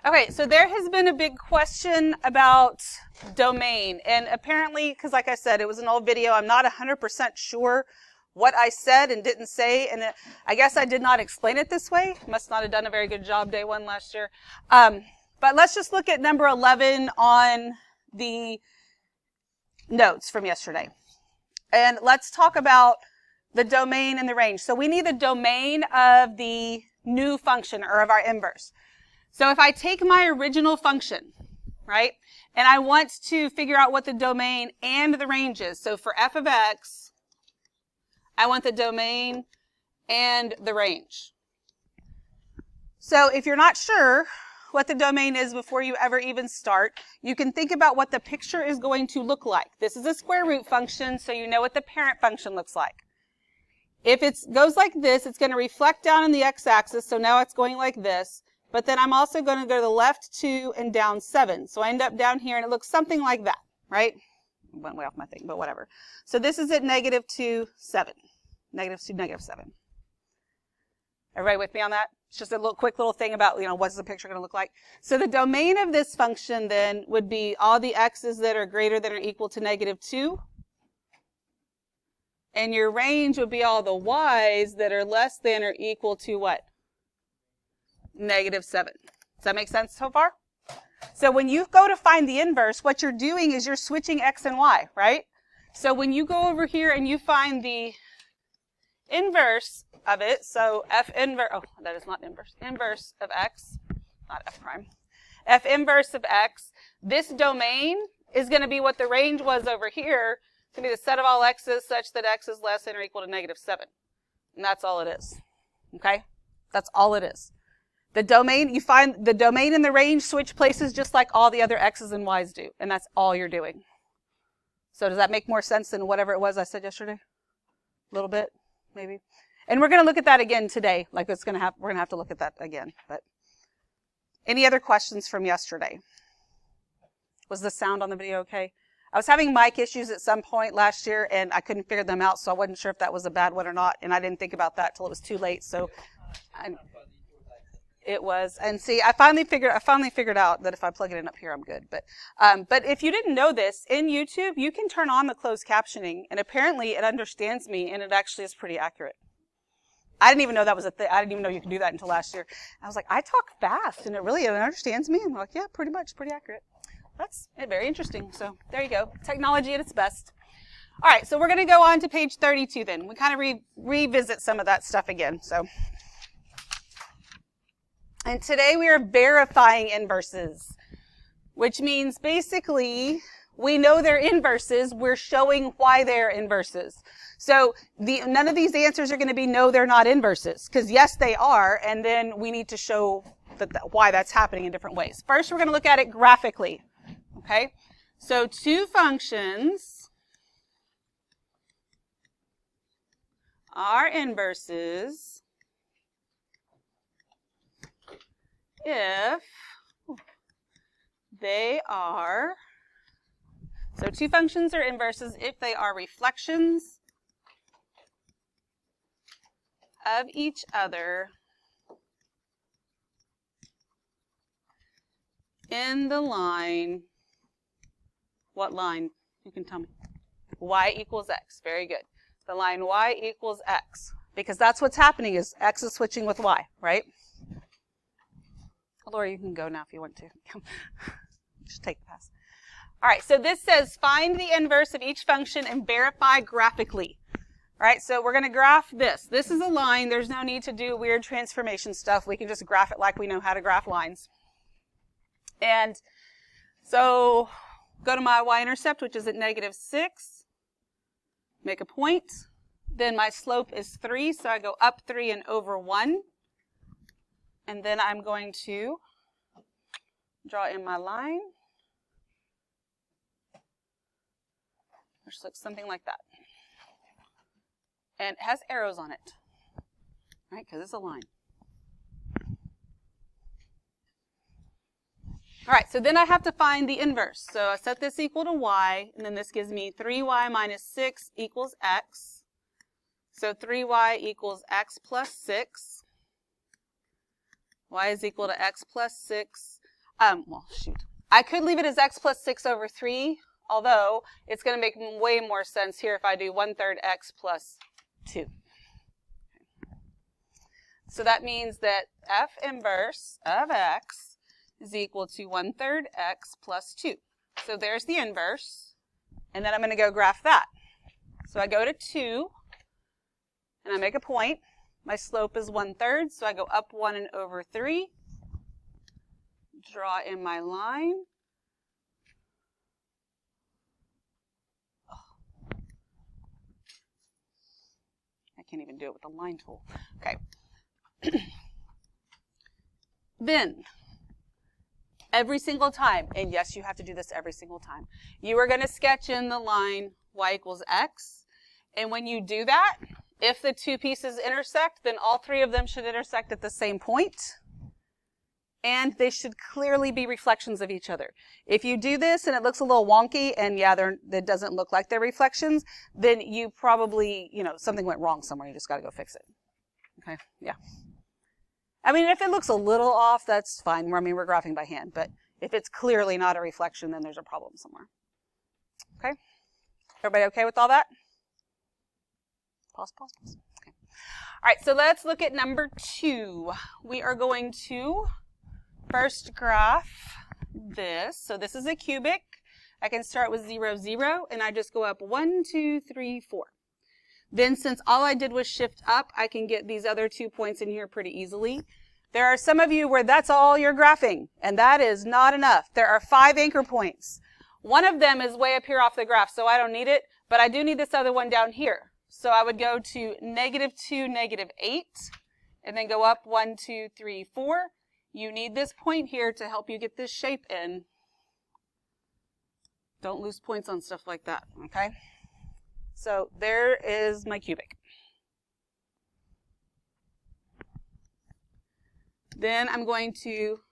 Okay, so there has been a big question about domain, and apparently, because like I said, it was an old video, I'm not 100% sure what I said and didn't say, and I guess I did not explain it this way. Must not have done a very good job day one last year. But let's just look at number 11 on the notes from yesterday. And let's talk about the domain and the range. So we need the domain of the new function, or of our inverse. So if I take my original function, right, and I want to figure out what the domain and the range is. So for f of x, I want the domain and the range. So if you're not sure what the domain is before you ever even start, you can think about what the picture is going to look like. This is a square root function, so you know what the parent function looks like. If it goes like this, it's going to reflect down on the x-axis, so now it's going like this. But then I'm also going to go to the left 2 and down 7. So I end up down here, and it looks something like that, right? Went way off my thing, but whatever. So this is at -2, 7. -2, -7. Everybody with me on that? It's just a little quick little thing about, what's the picture going to look like. So the domain of this function then would be all the x's that are greater than or equal to -2. And your range would be all the y's that are less than or equal to what? -7. Does that make sense so far? So when you go to find the inverse, what you're doing is you're switching x and y, right? So when you go over here and you find the inverse of it, so f inverse, oh, that is not inverse, inverse of x, not f prime, f inverse of x, this domain is going to be what the range was over here. It's going to be the set of all x's such that x is less than or equal to -7. And that's all it is. Okay? That's all it is. The domain, you find the domain and the range switch places just like all the other x's and y's do. And that's all you're doing. So does that make more sense than whatever it was I said yesterday? A little bit, maybe. And we're going to look at that again today. Like we're going to have to look at that again. But any other questions from yesterday? Was the sound on the video okay? I was having mic issues at some point last year, and I couldn't figure them out, so I wasn't sure if that was a bad one or not. And I didn't think about that till it was too late. So it was, and see, I finally figured out that if I plug it in up here, I'm good. But if you didn't know this, in YouTube, you can turn on the closed captioning, and apparently it understands me, and it actually is pretty accurate. I didn't even know that was a thing. I didn't even know you could do that until last year. I was like, I talk fast, and it understands me. I'm like, yeah, pretty much, pretty accurate. That's very interesting. So there you go. Technology at its best. All right, so we're going to go on to page 32 then. We kind of revisit some of that stuff again. And today we are verifying inverses, which means basically we know they're inverses. We're showing why they're inverses. So none of these answers are going to be no, they're not inverses, because yes, they are, and then we need to show why that's happening in different ways. First, we're going to look at it graphically. Okay, so two functions are inverses if they are, so two functions are inverses if they are reflections of each other in the line. What line? You can tell me. Y equals x. Very good. The line y equals x. Because that's what's happening is x is switching with y, right? Laura, you can go now if you want to. Just take the pass. All right, so this says find the inverse of each function and verify graphically. All right, so we're going to graph this. This is a line. There's no need to do weird transformation stuff. We can just graph it like we know how to graph lines. And so go to my y-intercept, which is at -6. Make a point. Then my slope is 3, so I go up 3 and over 1. And then I'm going to draw in my line, which looks something like that. And it has arrows on it, right, because it's a line. All right, so then I have to find the inverse. So I set this equal to y, and then this gives me 3y minus 6 equals x. So 3y equals x plus 6. Y is equal to x plus 6 Well, shoot. I could leave it as x plus 6 over 3, although it's going to make way more sense here if I do 1/3 x plus 2. So that means that f inverse of x is equal to 1/3 x plus 2. So there's the inverse, and then I'm going to go graph that. So I go to 2, and I make a point. My slope is 1/3, so I go up 1/3. Draw in my line. Oh. I can't even do it with the line tool. Okay. Then, every single time, and yes, you have to do this every single time, you are going to sketch in the line y equals x. And when you do that, if the two pieces intersect, then all three of them should intersect at the same point. And they should clearly be reflections of each other. If you do this and it looks a little wonky, and yeah, that doesn't look like they're reflections, then you probably, something went wrong somewhere. You just got to go fix it. Okay, yeah. I mean, if it looks a little off, that's fine. We're graphing by hand. But if it's clearly not a reflection, then there's a problem somewhere. Okay? Everybody okay with all that? Pause. Okay. All right, so let's look at number 2. We are going to first graph this. So this is a cubic. I can start with 0, 0, and I just go up 1, 2, 3, 4. Then since all I did was shift up, I can get these other 2 points in here pretty easily. There are some of you where that's all you're graphing, and that is not enough. There are 5 anchor points. One of them is way up here off the graph, so I don't need it, but I do need this other one down here. So I would go to -2, -8, and then go up 1, 2, 3, 4. You need this point here to help you get this shape in. Don't lose points on stuff like that, okay? So there is my cubic. Then I'm going to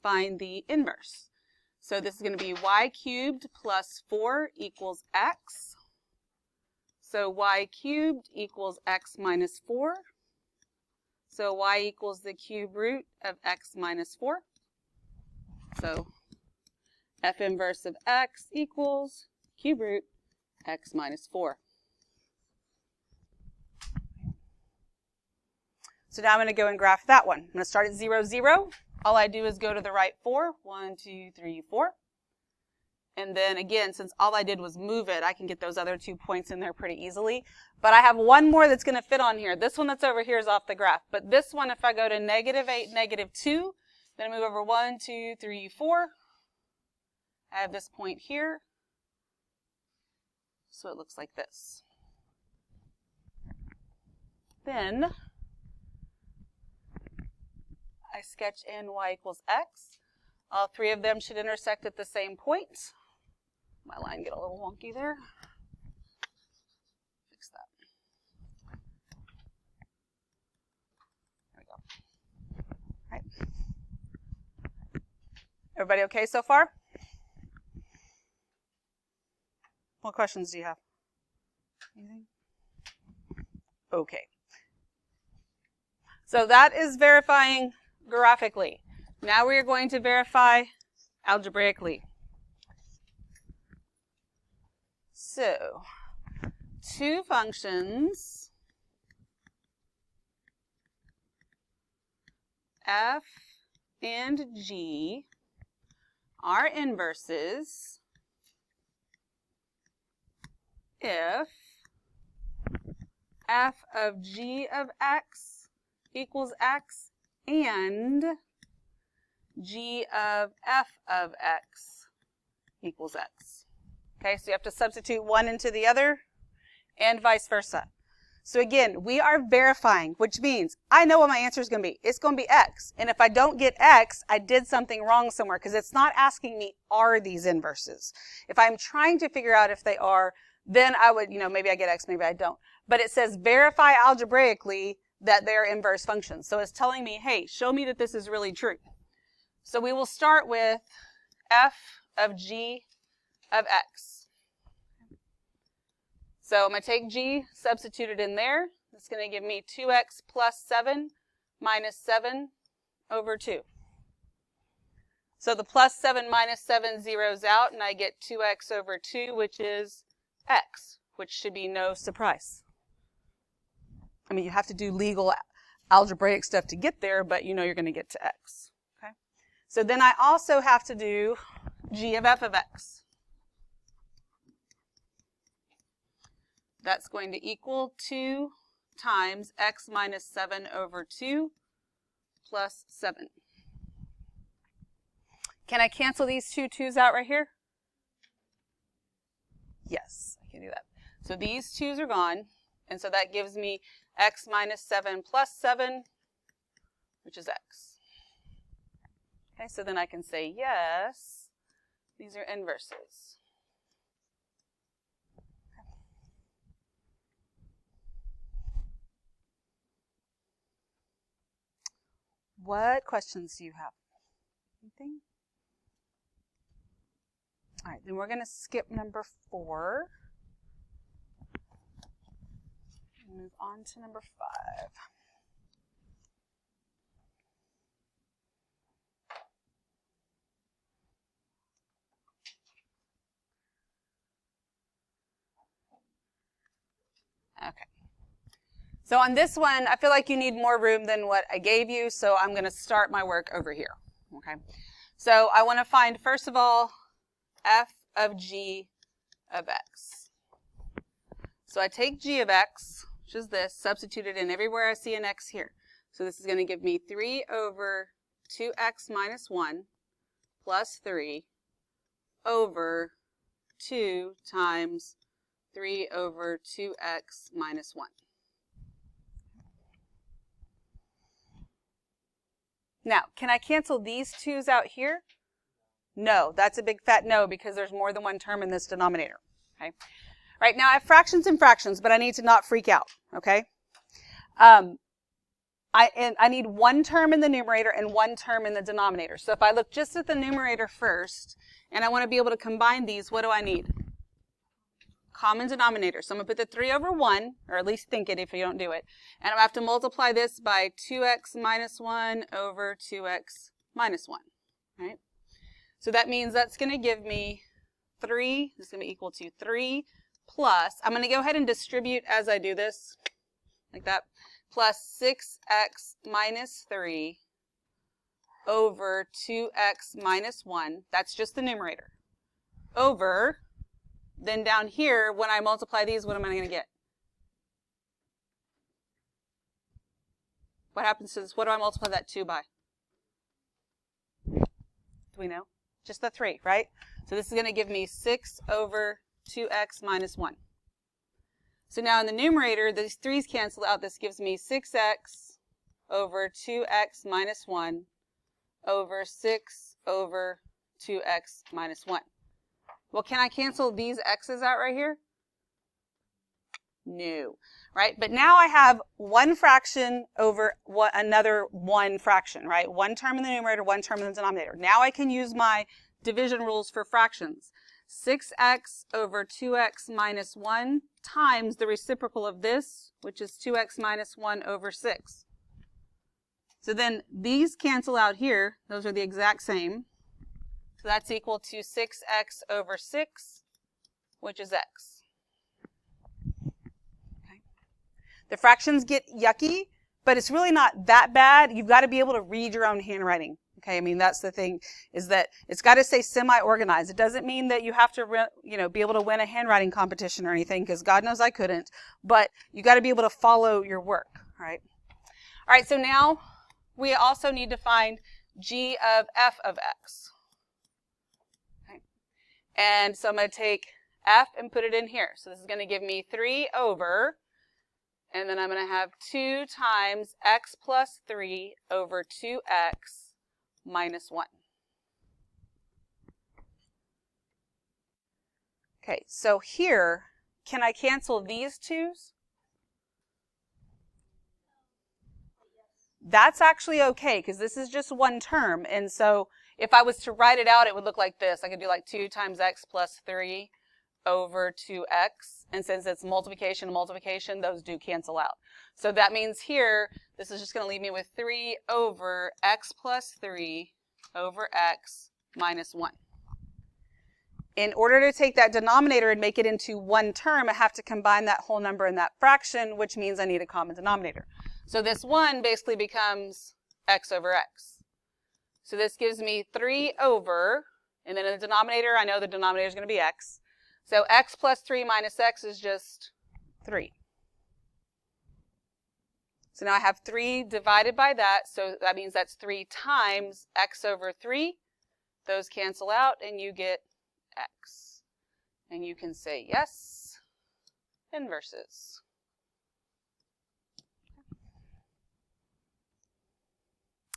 find the inverse. So this is going to be y cubed plus 4 equals x. So y cubed equals x minus 4. So y equals the cube root of x minus 4. So f inverse of x equals cube root x minus 4. So now I'm going to go and graph that one. I'm going to start at 0, 0. All I do is go to the right 4. 1, 2, 3, 4. And then again, since all I did was move it, I can get those other 2 points in there pretty easily. But I have one more that's going to fit on here. This one that's over here is off the graph. But this one, if I go to -8, -2, then I move over 1, 2, 3, 4. I have this point here. So it looks like this. Then I sketch in y equals x. All 3 of them should intersect at the same point. My line get a little wonky there. Fix that. There we go. All right. Everybody okay so far? What questions do you have? Anything? Okay. So that is verifying graphically. Now we are going to verify algebraically. So, 2 functions, f and g, are inverses if f of g of x equals x and g of f of x equals x. Okay, so you have to substitute one into the other and vice versa. So again, we are verifying, which means I know what my answer is going to be. It's going to be x. And if I don't get x, I did something wrong somewhere because it's not asking me, are these inverses? If I'm trying to figure out if they are, then I would, maybe I get x, maybe I don't. But it says verify algebraically that they're inverse functions. So it's telling me, hey, show me that this is really true. So we will start with f of g of x. So I'm going to take g, substitute it in there. It's going to give me 2x plus 7 minus 7 over 2. So the plus 7 minus 7 zeroes out, and I get 2x over 2, which is x, which should be no surprise. I mean, you have to do legal algebraic stuff to get there, but you know you're going to get to x. Okay? So then I also have to do g of f of x. That's going to equal 2 times x minus 7 over 2 plus 7. Can I cancel these two 2's out right here? Yes, I can do that. So these 2's are gone, and so that gives me x minus 7 plus 7, which is x. Okay, so then I can say yes, these are inverses. What questions do you have? Anything? All right, then we're going to skip number 4. Move on to number 5. Okay. So on this one, I feel like you need more room than what I gave you, so I'm going to start my work over here. Okay. So I want to find, first of all, f of g of x. So I take g of x, which is this, substitute it in everywhere I see an x here. So this is going to give me 3 over 2x minus 1 plus 3 over 2 times 3 over 2x minus 1. Now, can I cancel these 2's out here? No, that's a big fat no, because there's more than one term in this denominator. Okay. Right now I have fractions and fractions, but I need to not freak out. Okay. I need one term in the numerator and one term in the denominator. So if I look just at the numerator first, and I want to be able to combine these, what do I need? Common denominator. So I'm going to put the 3 over 1, or at least think it if you don't do it. And I'm going to have to multiply this by 2x minus 1 over 2x minus 1. Right? So that means that's going to give me 3. This is going to be equal to 3 plus, I'm going to go ahead and distribute as I do this, like that, plus 6x minus 3 over 2x minus 1. That's just the numerator. Over, then down here, when I multiply these, what am I going to get? What happens to this? What do I multiply that 2 by? Do we know? Just the 3, right? So this is going to give me 6 over 2x minus 1. So now in the numerator, these 3's cancel out. This gives me 6x over 2x minus 1 over 6 over 2x minus 1. Well, can I cancel these x's out right here? No, right? But now I have one fraction over another one fraction, right? One term in the numerator, one term in the denominator. Now I can use my division rules for fractions. 6x over 2x minus 1 times the reciprocal of this, which is 2x minus 1 over 6. So then these cancel out here. Those are the exact same. So that's equal to 6x over 6, which is x. Okay. The fractions get yucky, but it's really not that bad. You've got to be able to read your own handwriting. Okay, I mean, that's the thing, is that it's got to say semi-organized. It doesn't mean that you have to, be able to win a handwriting competition or anything, because God knows I couldn't. But you got to be able to follow your work, right? All right, so now we also need to find g of f of x. Okay. And so I'm going to take f and put it in here. So this is going to give me 3 over, and then I'm going to have 2 times x plus 3 over 2x minus 1. Okay, so here, can I cancel these 2's? That's actually okay, because this is just one term. And so if I was to write it out, it would look like this. I could do like 2 times x plus 3 over 2x. And since it's multiplication and multiplication, those do cancel out. So that means here, this is just going to leave me with 3 over x plus 3 over x minus 1. In order to take that denominator and make it into one term, I have to combine that whole number and that fraction, which means I need a common denominator. So this 1 basically becomes x over x. So this gives me 3 over, and then in the denominator, I know the denominator is going to be x. So x plus 3 minus x is just 3. So now I have 3 divided by that, so that means that's 3 times x over 3. Those cancel out, and you get x. And you can say yes, inverses.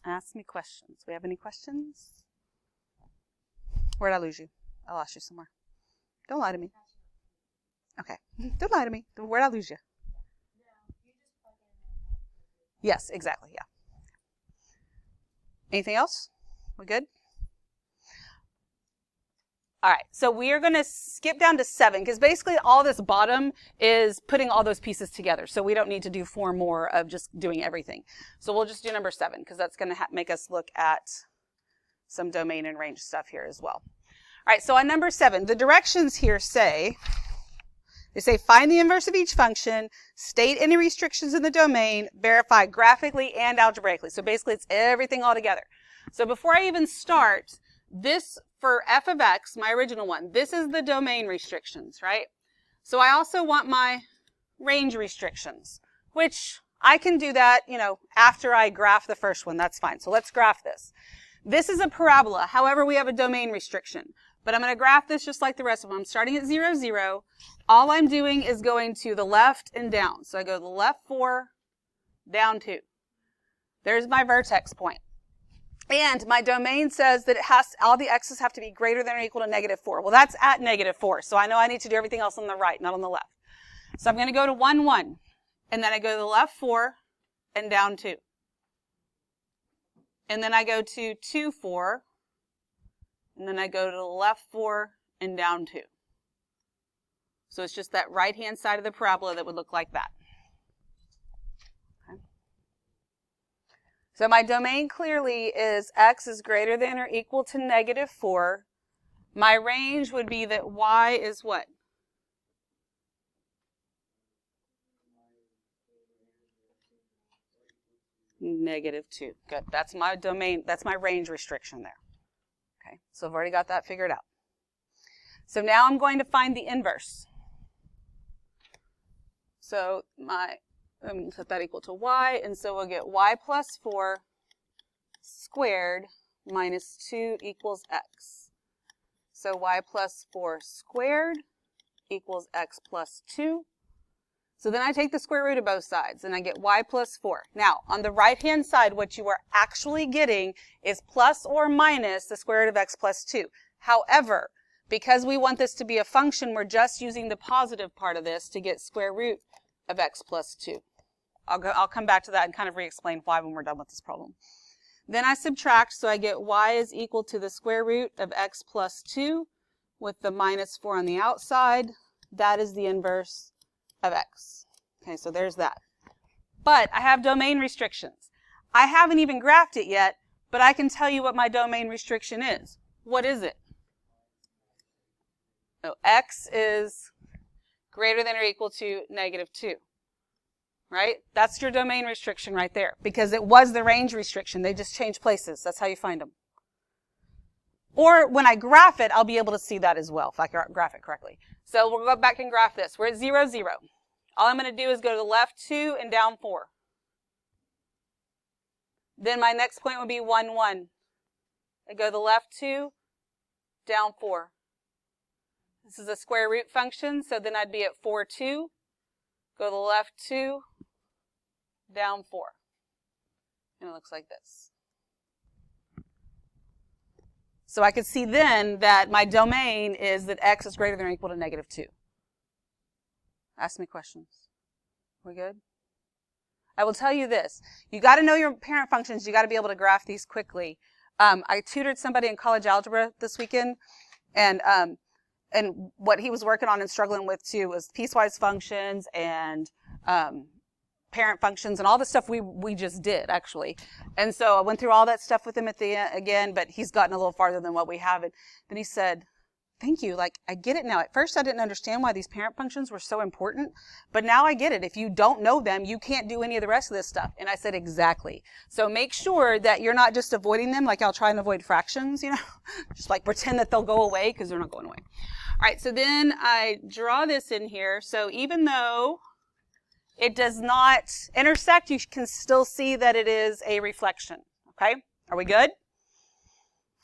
Ask me questions. Do we have any questions? Where'd I lose you? I lost you somewhere. Don't lie to me. Okay. Don't lie to me. Where'd I lose you? Yes, exactly, yeah. Anything else? We good? All right, so we are going to skip down to 7, because basically all this bottom is putting all those pieces together. So we don't need to do 4 more of just doing everything. So we'll just do number 7, because that's going to make us look at some domain and range stuff here as well. All right, so on number 7, the directions here say, they say find the inverse of each function, state any restrictions in the domain, verify graphically and algebraically. So basically it's everything all together. So before I even start, this for f of x, my original one, this is the domain restrictions, right? So I also want my range restrictions, which I can do that, after I graph the first one. That's fine. So let's graph this. This is a parabola. However, we have a domain restriction. But I'm going to graph this just like the rest of them. I'm starting at 0, 0. All I'm doing is going to the left and down. So I go to the left 4, down 2. There's my vertex point. And my domain says that all the x's have to be greater than or equal to -4. Well, that's at -4. So I know I need to do everything else on the right, not on the left. So I'm going to go to 1, 1. And then I go to the left 4 and down 2. And then I go to 2, 4. And then I go to the left 4 and down 2. So it's just that right-hand side of the parabola that would look like that. Okay. So my domain clearly is x is greater than or equal to -4. My range would be that y is what? -2. Good. That's my domain. That's my range restriction there. Okay. So I've already got that figured out. So now I'm going to find the inverse. So I'm going to set that equal to y, and so we'll get y plus 4 squared minus 2 equals x. So y plus 4 squared equals x plus 2. So then I take the square root of both sides, and I get y plus 4. Now, on the right-hand side, what you are actually getting is plus or minus the square root of x plus 2. However, because we want this to be a function, we're just using the positive part of this to get square root of x plus 2. I'll come back to that and kind of re-explain why when we're done with this problem. Then I subtract, so I get y is equal to the square root of x plus 2 with the minus 4 on the outside. That is the inverse of x. Okay, so there's that. But I have domain restrictions. I haven't even graphed it yet, but I can tell you what my domain restriction is. What is it? So x is greater than or equal to -2. Right? That's your domain restriction right there, because it was the range restriction. They just changed places. That's how you find them. Or when I graph it, I'll be able to see that as well, if I graph it correctly. So we'll go back and graph this. We're at 0, 0. All I'm going to do is go to the left 2 and down 4. Then my next point would be 1, 1. I go to the left 2, down 4. This is a square root function, so then I'd be at 4, 2. Go to the left 2, down 4. And it looks like this. So I could see then that my domain is that x is greater than or equal to -2. Ask me questions. We good? I will tell you this. You got to know your parent functions. You got to be able to graph these quickly. I tutored somebody in college algebra this weekend, and what he was working on and struggling with too was piecewise functions and parent functions and all the stuff we just did, actually. And so I went through all that stuff with him at the end again, but he's gotten a little farther than what we have. And then he said, thank you. Like, I get it now. At first, I didn't understand why these parent functions were so important, but now I get it. If you don't know them, you can't do any of the rest of this stuff. And I said, exactly. So make sure that you're not just avoiding them, like I'll try and avoid fractions, you know, just like pretend that they'll go away because they're not going away. All right, so then I draw this in here. So even though it does not intersect, you can still see that it is a reflection. Okay, are we good?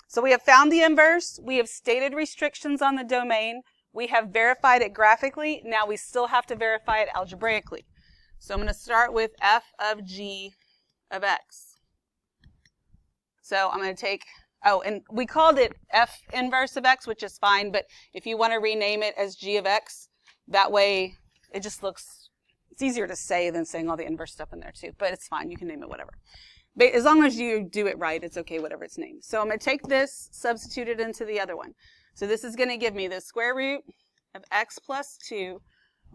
So we have found the inverse, we have stated restrictions on the domain, we have verified it graphically, now we still have to verify it algebraically. So I'm going to start with f of g of x. So I'm going to take, oh, and we called it f inverse of x, which is fine, but if you want to rename it as g of x, that way it just looks, it's easier to say than saying all the inverse stuff in there too, but it's fine, you can name it whatever. But as long as you do it right, it's okay, whatever it's named. So I'm going to take this, substitute it into the other one. So this is going to give me the square root of x plus 2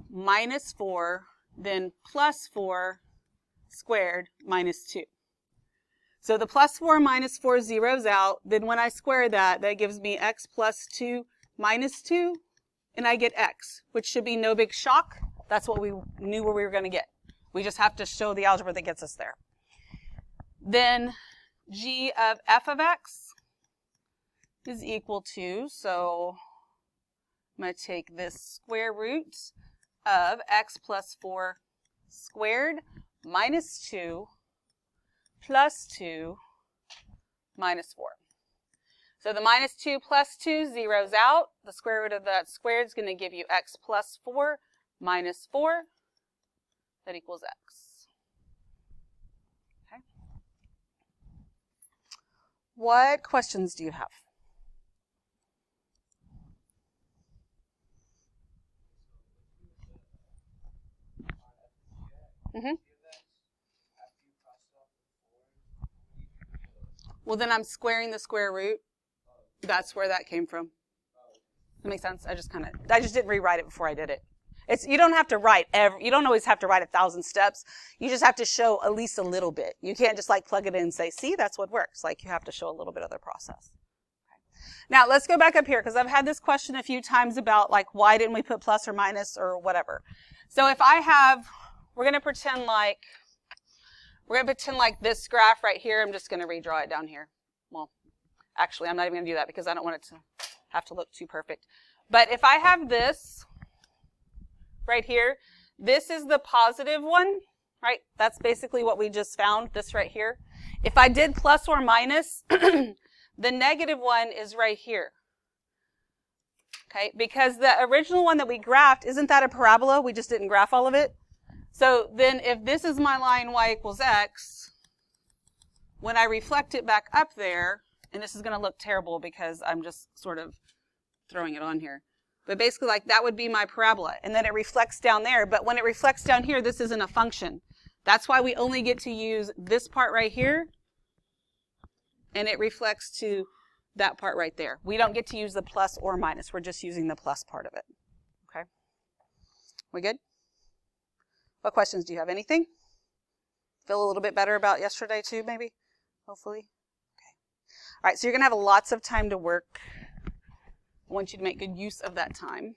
minus 4, then plus 4 squared minus 2. So the plus 4 minus 4 zeroes out. Then when I square that, that gives me x plus 2 minus 2, and I get x, which should be no big shock. That's what we knew where we were going to get. We just have to show the algebra that gets us there. Then g of f of x is equal to, so I'm going to take this square root of x plus 4 squared minus 2 plus 2 minus 4. So the minus 2 plus 2 zeroes out. The square root of that squared is going to give you x plus 4 minus 4. That equals x. What questions do you have? Well, then I'm squaring the square root. That's where that came from. That makes sense? I just didn't rewrite it before I did it. You don't have to write you don't always have to write 1,000 steps. You just have to show at least a little bit. You can't just like plug it in and say, see, that's what works. Like you have to show a little bit of the process. Okay. Now let's go back up here because I've had this question a few times about like, why didn't we put plus or minus or whatever? So if I have, we're going to pretend like this graph right here. I'm just going to redraw it down here. Well, actually, I'm not even going to do that because I don't want it to have to look too perfect. But if I have this right here, this is the positive one, right? That's basically what we just found, this right here. If I did plus or minus, the negative one is right here. Okay, because the original one that we graphed, isn't that a parabola? We just didn't graph all of it. So then if this is my line y equals x, when I reflect it back up there, and this is going to look terrible because I'm just sort of throwing it on here. But basically, like, that would be my parabola. And then it reflects down there. But when it reflects down here, this isn't a function. That's why we only get to use this part right here. And it reflects to that part right there. We don't get to use the plus or minus. We're just using the plus part of it. Okay? We good? What questions do you have? Anything? Feel a little bit better about yesterday too, maybe? Hopefully? Okay. All right, so you're going to have lots of time to work. I want you to make good use of that time.